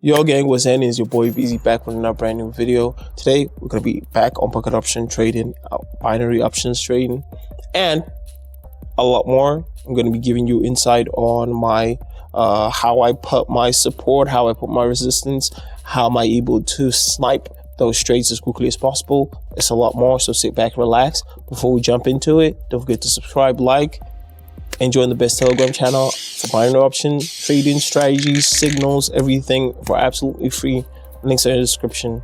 Yo gang, what's happening? It's your boy BZ back with another brand new video. Today we're gonna be back on market option trading, binary options trading, and a lot more. I'm gonna be giving you insight on my how I put my support, how I put my resistance, how am I able to snipe those trades as quickly as possible. It's a lot more, so sit back and relax. Before we jump into it, don't forget to subscribe, like, and join the best Telegram channel for binary option trading strategies, signals, everything for absolutely free. Links are in the description.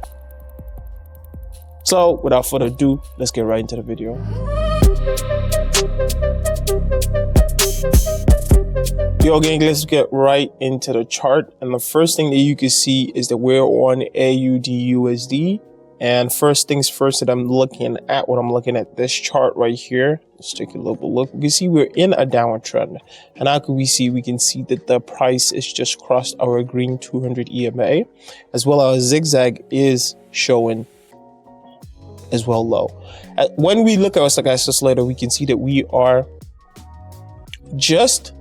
So without further ado, let's get right into the video. Yo gang, let's get right into the chart. And the first thing that you can see is that we're on AUD USD. And first things first that I'm looking at this chart right here. Let's take a little look. We can see we're in a downward trend. And how can we see? We can see that the price is just crossed our green 200 EMA, as well as zigzag is showing as well low. When we look at our stochastic oscillator, we can see that we are just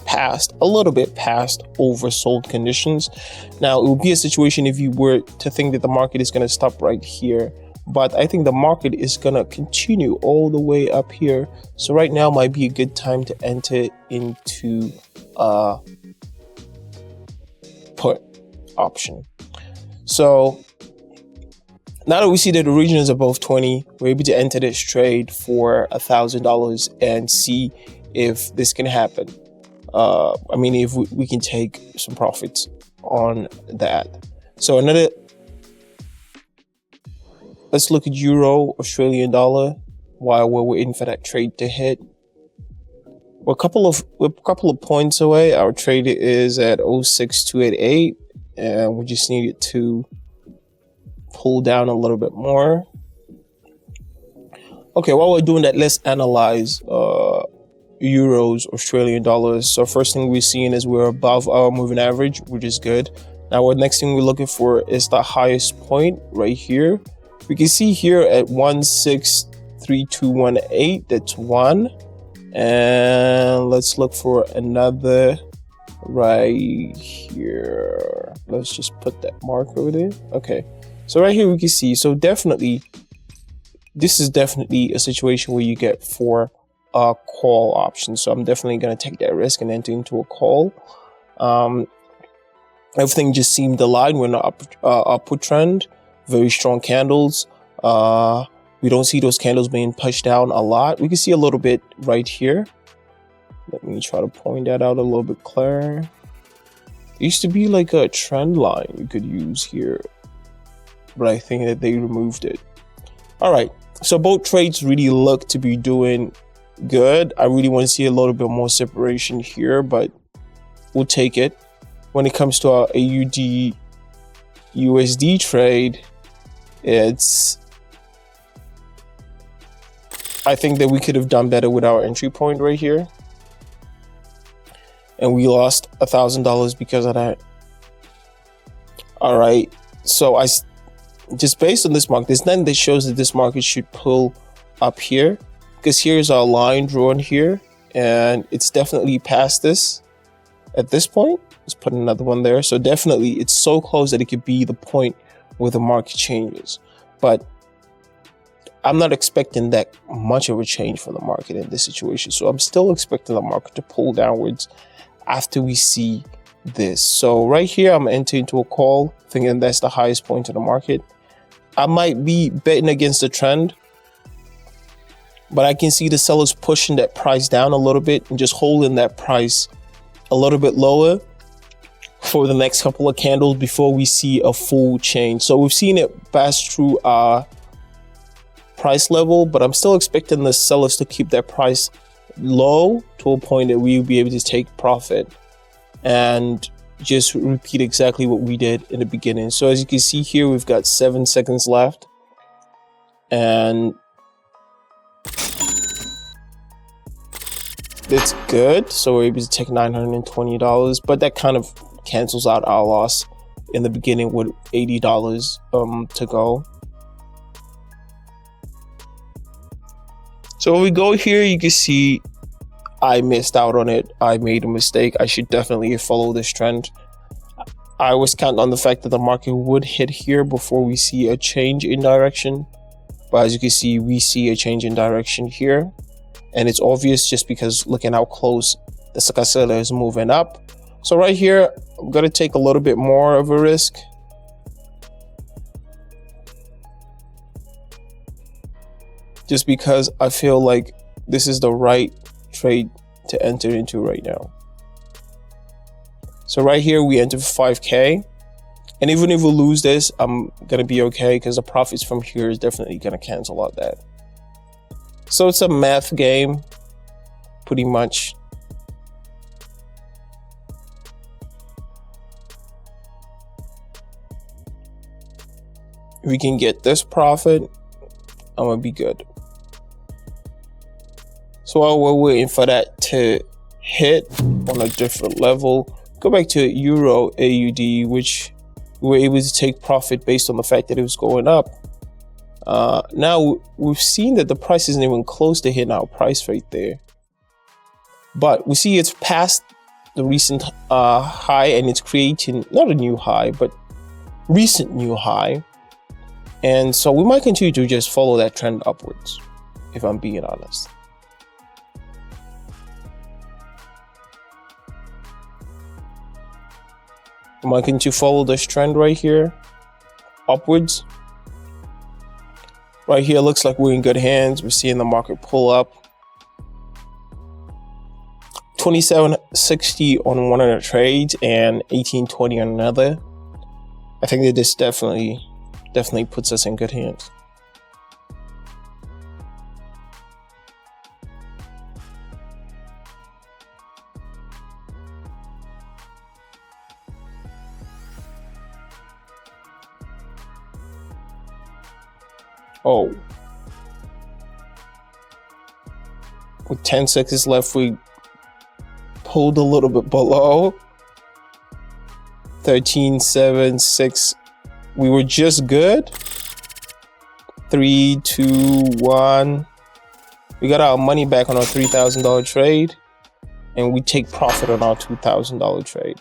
past, a little bit past oversold conditions. Now, it would be a situation if you were to think that the market is going to stop right here, but I think the market is going to continue all the way up here. So right now might be a good time to enter into a put option. So now that we see that the region is above 20, we're able to enter this trade for $1,000 and see if this can happen. If we can take some profits on that. So let's look at Euro, Australian dollar, while we're waiting for that trade to hit. We're a couple of points away. Our trade is at 06288, and we just need it to pull down a little bit more. Okay, while we're doing that, let's analyze euros, Australian dollars. So first thing we're seeing is we're above our moving average, which is good. Now what next thing we're looking for is the highest point right here. We can see here at 163218, that's one. And let's look for another right here. Let's just put that mark over there. Okay, so right here we can see, so definitely this is definitely a situation where you get for a call option. So I'm definitely going to take that risk and enter into a call. Everything just seemed aligned. We're in an upward trend, very strong candles. We don't see those candles being pushed down a lot. We can see a little bit right here. Let me try to point that out a little bit clearer. There used to be like a trend line you could use here, but I think that they removed it. All right, so both trades really look to be doing good. I really want to see a little bit more separation here, but we'll take it. When it comes to our AUD USD trade, I think that we could have done better with our entry point right here, and we lost $1,000 because of that. All right, so just based on this market, there's nothing that shows that this market should pull up here, because here's our line drawn here, and it's definitely past this at this point. Let's put another one there. So definitely it's so close that it could be the point where the market changes, but I'm not expecting that much of a change from the market in this situation. So I'm still expecting the market to pull downwards after we see this. So right here, I'm entering into a call, thinking that's the highest point in the market. I might be betting against the trend, but I can see the sellers pushing that price down a little bit and just holding that price a little bit lower for the next couple of candles before we see a full change. So we've seen it pass through our price level, but I'm still expecting the sellers to keep that price low to a point that we'll be able to take profit and just repeat exactly what we did in the beginning. So as you can see here, we've got 7 seconds left, and it's good. So we're able to take $920, but that kind of cancels out our loss in the beginning with $80 to go. So when we go here, you can see I missed out on it. I made a mistake. I should definitely follow this trend. I was counting on the fact that the market would hit here before we see a change in direction. But as you can see, we see a change in direction here. And it's obvious just because looking how close the stochastic is moving up. So right here, I'm going to take a little bit more of a risk. Just because I feel like this is the right trade to enter into right now. So right here, we enter 5K. And even if we lose this, I'm going to be okay because the profits from here is definitely going to cancel out that. So it's a math game, pretty much. If we can get this profit, I'm going to be good. So while we're waiting for that to hit on a different level, go back to Euro AUD, which we were able to take profit based on the fact that it was going up. Now we've seen that the price isn't even close to hitting our price right there. But we see it's past the recent high, and it's creating not a new high, but recent new high. And so we might continue to just follow that trend upwards, if I'm being honest. I'm going to continue to follow this trend right here, upwards. Right here, looks like we're in good hands. We're seeing the market pull up. 2760 on one of the trades and 1820 on another. I think that this definitely puts us in good hands. Oh, with 10 seconds left, we pulled a little bit below 13.76. We were just good. 3, 2, 1. We got our money back on our $3,000 trade, and we take profit on our $2,000 trade.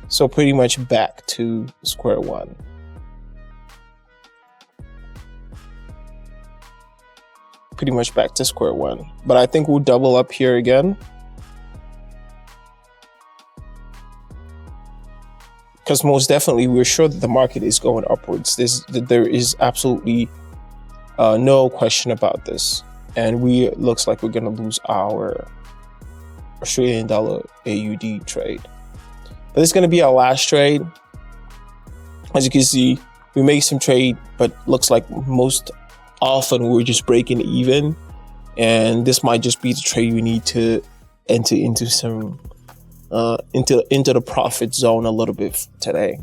So pretty much back to square one. Pretty much back to square one. But I think we'll double up here again. Because most definitely we're sure that the market is going upwards. There is absolutely no question about this. And looks like we're going to lose our Australian dollar AUD trade. But this is going to be our last trade. As you can see, we made some trade, but looks like most often we're just breaking even, and this might just be the trade we need to enter into some into the profit zone a little bit today.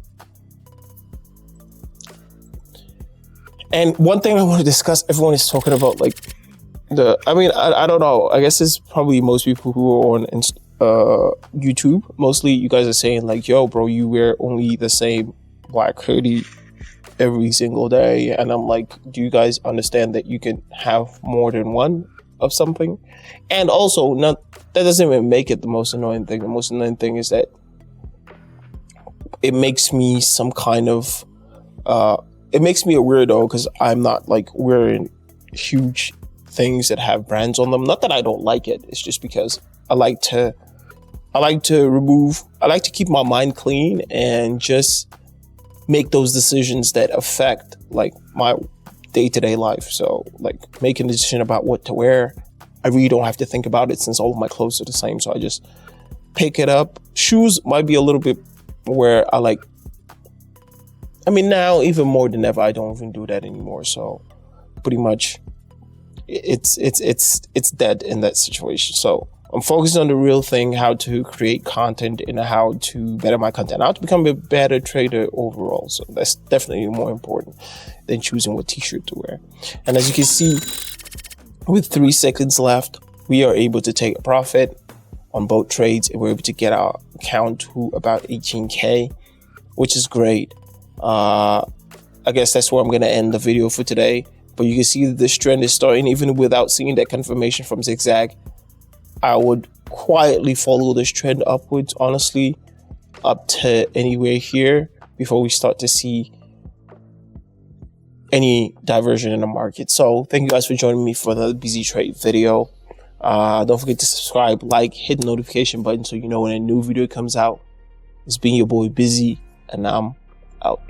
And one thing I want to discuss, everyone is talking about like I don't know, I guess it's probably most people who are on YouTube, mostly you guys are saying like, yo bro, you wear only the same black hoodie every single day. And I'm like, do you guys understand that you can have more than one of something? And also, that doesn't even make it the most annoying thing. The most annoying thing is that it makes me some kind of it makes me a weirdo, because I'm not like wearing huge things that have brands on them. Not that I don't like it, it's just because I like to keep my mind clean and just make those decisions that affect like my day-to-day life. So like making a decision about what to wear, I really don't have to think about it since all of my clothes are the same. So I just pick it up. Shoes might be a little bit where now even more than ever, I don't even do that anymore. So pretty much it's dead in that situation. So I'm focused on the real thing, how to create content and how to better my content, how to become a better trader overall. So that's definitely more important than choosing what t-shirt to wear. And as you can see, with 3 seconds left, we are able to take a profit on both trades, and we're able to get our account to about 18K, which is great. I guess that's where I'm going to end the video for today. But you can see that this trend is starting even without seeing that confirmation from Zigzag. I would quietly follow this trend upwards, honestly. up to anywhere here before we start to see any diversion in the market. So thank you guys for joining me for the BZ Trade video. Don't forget to subscribe, like, hit the notification button so you know when a new video comes out. It's been your boy Busy, and I'm out.